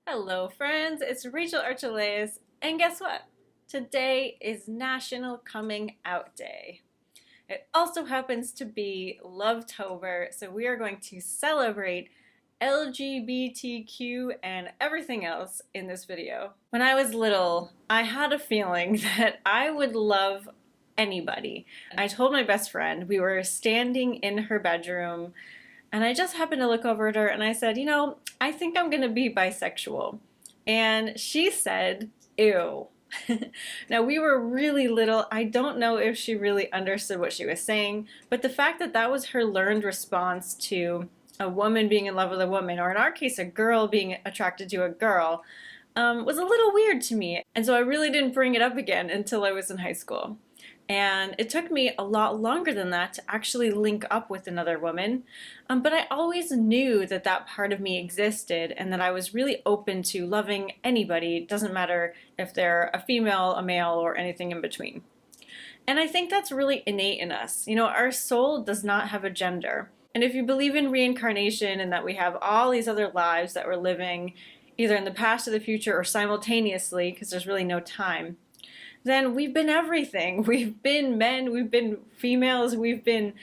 Hello friends, it's Rachel Archelaus, and guess what? Today is National Coming Out Day. It also happens to be Lovetober, so we are going to celebrate LGBTQ and everything else in this video. When I was little, I had a feeling that I would love anybody. I told my best friend, we were standing in her bedroom, and I just happened to look over at her and I said, I think I'm gonna be bisexual. And she said, ew. Now, we were really little. I don't know if she really understood what she was saying, but the fact that that was her learned response to a woman being in love with a woman, or in our case, a girl being attracted to a girl, was a little weird to me. And so I really didn't bring it up again until I was in high school. And it took me a lot longer than that to actually link up with another woman. But I always knew that that part of me existed and that I was really open to loving anybody. It doesn't matter if they're a female, a male, or anything in between. And I think that's really innate in us. Our soul does not have a gender. And if you believe in reincarnation and that we have all these other lives that we're living, either in the past or the future or simultaneously, because there's really no time, then we've been everything. We've been men, we've been females, we've been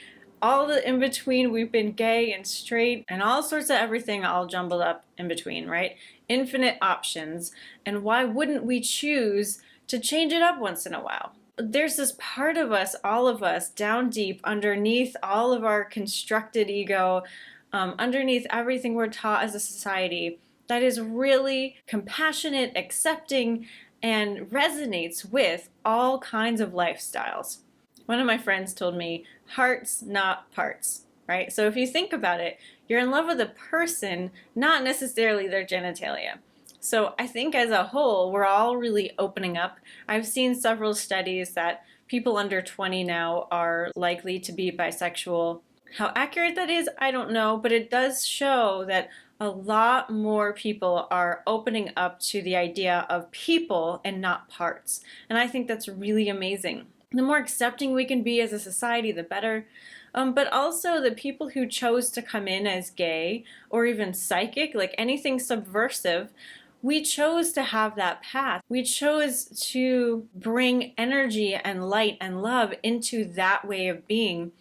all the in between, we've been gay and straight and all sorts of everything all jumbled up in between, right? Infinite options. And why wouldn't we choose to change it up once in a while? There's this part of us, all of us, down deep underneath all of our constructed ego, underneath everything we're taught as a society, that is really compassionate, accepting, and resonates with all kinds of lifestyles. One of my friends told me, hearts, not parts, right? So if you think about it, you're in love with a person, not necessarily their genitalia. So I think as a whole, we're all really opening up. I've seen several studies that people under 20 now are likely to be bisexual. How accurate that is, I don't know, but it does show that a lot more people are opening up to the idea of people and not parts. And I think that's really amazing. The more accepting we can be as a society, the better. But also the people who chose to come in as gay or even psychic, like anything subversive, we chose to have that path. We chose to bring energy and light and love into that way of being,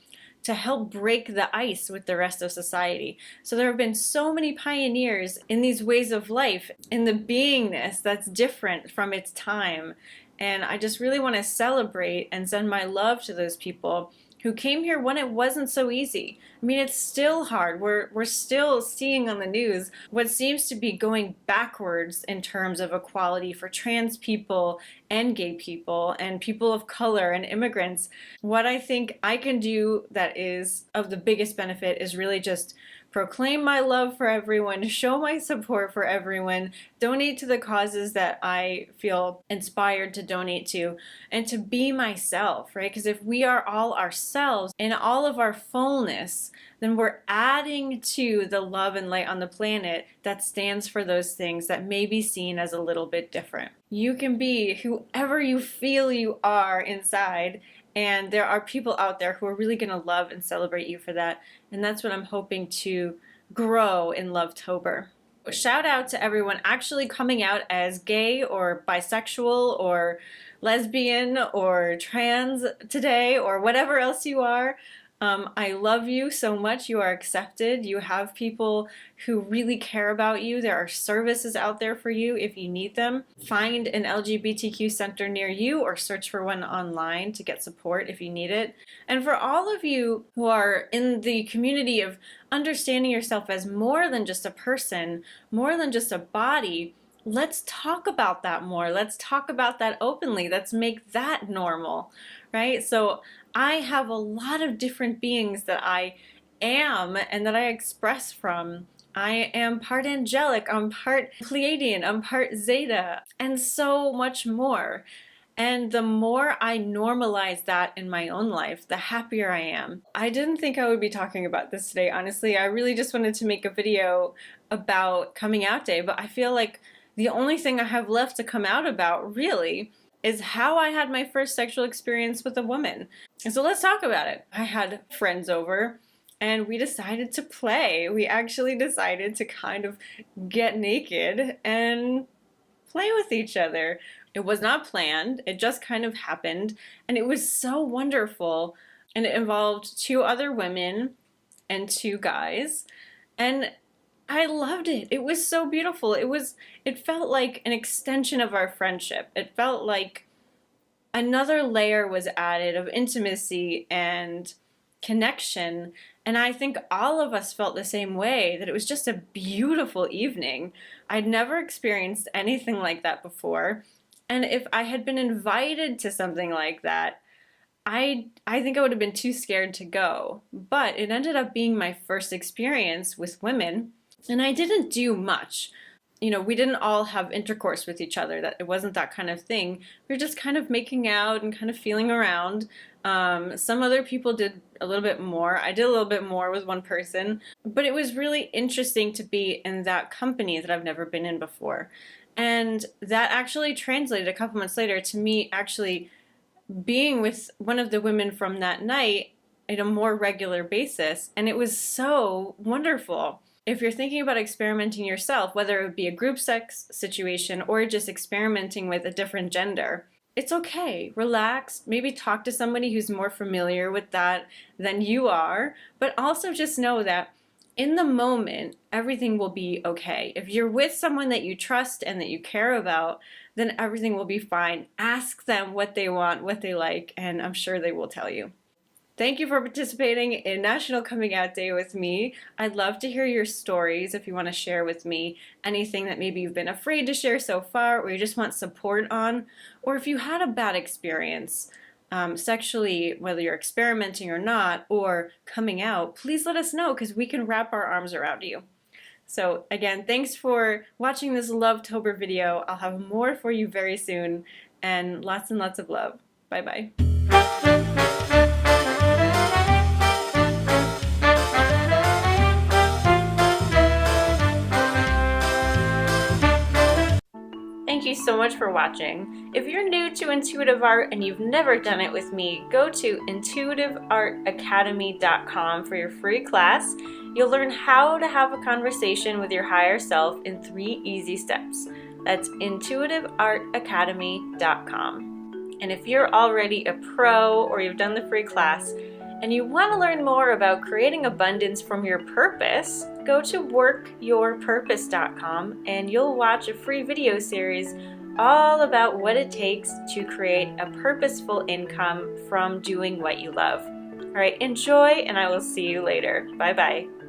to help break the ice with the rest of society. So there have been so many pioneers in these ways of life, in the beingness that's different from its time. And I just really want to celebrate and send my love to those people who came here when it wasn't so easy. I mean, it's still hard. We're still seeing on the news what seems to be going backwards in terms of equality for trans people and gay people and people of color and immigrants. What I think I can do that is of the biggest benefit is really just proclaim my love for everyone, show my support for everyone, donate to the causes that I feel inspired to donate to, and to be myself, right? Because if we are all ourselves in all of our fullness, then we're adding to the love and light on the planet that stands for those things that may be seen as a little bit different. You can be whoever you feel you are inside, and there are people out there who are really going to love and celebrate you for that. And that's what I'm hoping to grow in Lovetober. Shout out to everyone actually coming out as gay or bisexual or lesbian or trans today or whatever else you are. I love you so much. You are accepted. You have people who really care about you. There are services out there for you if you need them. Find an LGBTQ center near you or search for one online to get support if you need it. And for all of you who are in the community of understanding yourself as more than just a person, more than just a body, let's talk about that more. Let's talk about that openly. Let's make that normal, right? So I have a lot of different beings that I am and that I express from. I am part angelic, I'm part Pleiadian, I'm part Zeta, and so much more. And the more I normalize that in my own life, the happier I am. I didn't think I would be talking about this today, honestly. I really just wanted to make a video about coming out day, but I feel like the only thing I have left to come out about, really, is how I had my first sexual experience with a woman. And so let's talk about it. I had friends over and we decided to play. We actually decided to kind of get naked and play with each other. It was not planned, it just kind of happened, and it was so wonderful. And it involved 2 other women and 2 guys, and I loved it. It was so beautiful. It felt like an extension of our friendship. It felt like another layer was added of intimacy and connection. And I think all of us felt the same way, that it was just a beautiful evening. I'd never experienced anything like that before. And if I had been invited to something like that, I think I would have been too scared to go. But it ended up being my first experience with women, and I didn't do much. You know, we didn't all have intercourse with each other. That it wasn't that kind of thing. We were just kind of making out and kind of feeling around. Some other people did a little bit more. I did a little bit more with one person, but it was really interesting to be in that company that I've never been in before. And that actually translated a couple months later to me actually being with one of the women from that night on a more regular basis, and it was so wonderful. If you're thinking about experimenting yourself, whether it would be a group sex situation or just experimenting with a different gender, it's okay. Relax, maybe talk to somebody who's more familiar with that than you are, but also just know that in the moment, everything will be okay. If you're with someone that you trust and that you care about, then everything will be fine. Ask them what they want, what they like, and I'm sure they will tell you. Thank you for participating in National Coming Out Day with me. I'd love to hear your stories if you want to share with me anything that maybe you've been afraid to share so far, or you just want support on, or if you had a bad experience sexually, whether you're experimenting or not, or coming out, please let us know, because we can wrap our arms around you. So again, thanks for watching this Love-tober video. I'll have more for you very soon, and lots of love. Bye-bye. Thank you so much for watching. If you're new to intuitive art and you've never done it with me, go to intuitiveartacademy.com for your free class. You'll learn how to have a conversation with your higher self in 3 easy steps. That's intuitiveartacademy.com. And if you're already a pro or you've done the free class and you want to learn more about creating abundance from your purpose, go to workyourpurpose.com and you'll watch a free video series all about what it takes to create a purposeful income from doing what you love. All right, enjoy, and I will see you later. Bye-bye.